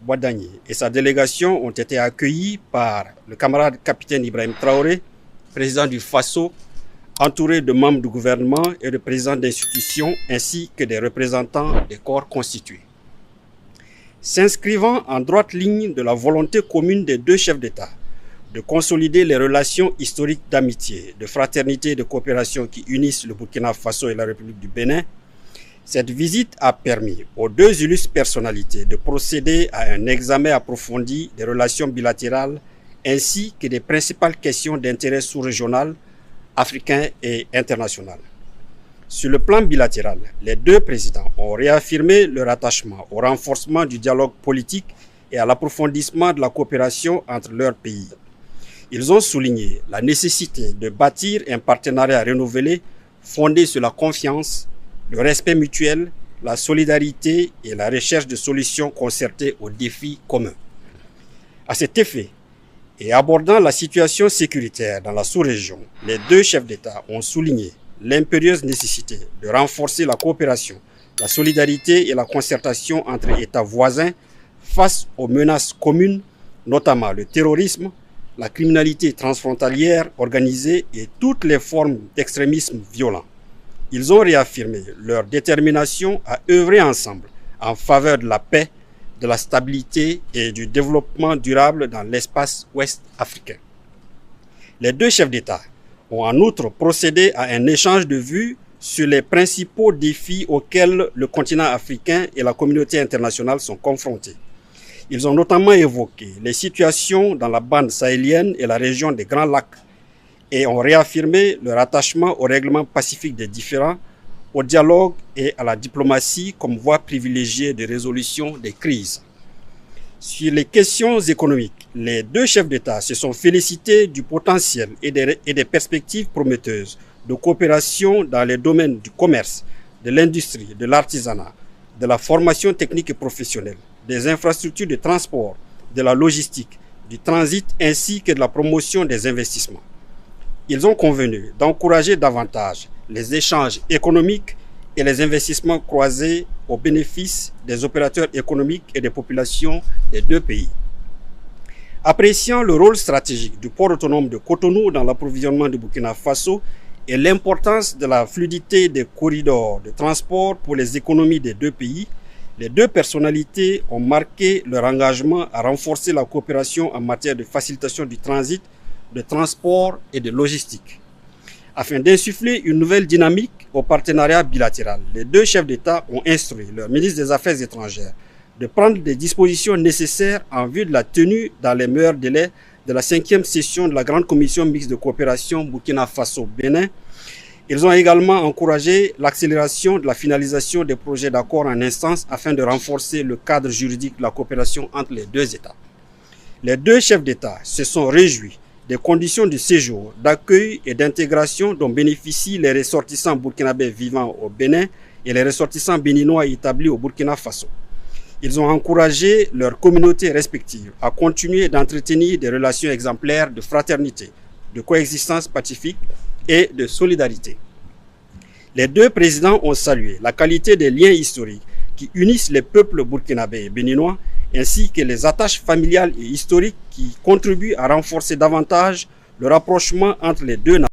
Boadagni et sa délégation ont été accueillis par le camarade capitaine Ibrahim Traoré, président du FASO, entouré de membres du gouvernement et de présidents d'institutions ainsi que des représentants des corps constitués. S'inscrivant en droite ligne de la volonté commune des deux chefs d'État de consolider les relations historiques d'amitié, de fraternité et de coopération qui unissent le Burkina Faso et la République du Bénin, cette visite a permis aux deux illustres personnalités de procéder à un examen approfondi des relations bilatérales ainsi que des principales questions d'intérêt sous-régional, africain et international. Sur le plan bilatéral, les deux présidents ont réaffirmé leur attachement au renforcement du dialogue politique et à l'approfondissement de la coopération entre leurs pays. Ils ont souligné la nécessité de bâtir un partenariat renouvelé fondé sur la confiance, le respect mutuel, la solidarité et la recherche de solutions concertées aux défis communs. À cet effet, et abordant la situation sécuritaire dans la sous-région, les deux chefs d'État ont souligné l'impérieuse nécessité de renforcer la coopération, la solidarité et la concertation entre États voisins face aux menaces communes, notamment le terrorisme, la criminalité transfrontalière organisée et toutes les formes d'extrémisme violent. Ils ont réaffirmé leur détermination à œuvrer ensemble en faveur de la paix, de la stabilité et du développement durable dans l'espace ouest africain. Les deux chefs d'État ont en outre procédé à un échange de vues sur les principaux défis auxquels le continent africain et la communauté internationale sont confrontés. Ils ont notamment évoqué les situations dans la bande sahélienne et la région des Grands Lacs et ont réaffirmé leur attachement au règlement pacifique des différends, au dialogue et à la diplomatie comme voie privilégiée de résolution des crises. Sur les questions économiques, les deux chefs d'État se sont félicités du potentiel et des perspectives prometteuses de coopération dans les domaines du commerce, de l'industrie, de l'artisanat, de la formation technique et professionnelle, des infrastructures de transport, de la logistique, du transit ainsi que de la promotion des investissements. Ils ont convenu d'encourager davantage les échanges économiques et les investissements croisés au bénéfice des opérateurs économiques et des populations des deux pays. Appréciant le rôle stratégique du port autonome de Cotonou dans l'approvisionnement du Burkina Faso et l'importance de la fluidité des corridors de transport pour les économies des deux pays, les deux personnalités ont marqué leur engagement à renforcer la coopération en matière de facilitation du transit, de transport et de logistique. Afin d'insuffler une nouvelle dynamique au partenariat bilatéral, les deux chefs d'État ont instruit leur ministre des Affaires étrangères de prendre des dispositions nécessaires en vue de la tenue dans les meilleurs délais de la 5e session de la Grande Commission mixte de coopération Burkina Faso-Bénin. Ils ont également encouragé l'accélération de la finalisation des projets d'accord en instance afin de renforcer le cadre juridique de la coopération entre les deux États. Les deux chefs d'État se sont réjouis des conditions de séjour, d'accueil et d'intégration dont bénéficient les ressortissants burkinabés vivant au Bénin et les ressortissants béninois établis au Burkina Faso. Ils ont encouragé leurs communautés respectives à continuer d'entretenir des relations exemplaires de fraternité, de coexistence pacifique et de solidarité. Les deux présidents ont salué la qualité des liens historiques qui unissent les peuples burkinabés et béninois ainsi que les attaches familiales et historiques qui contribuent à renforcer davantage le rapprochement entre les deux nations.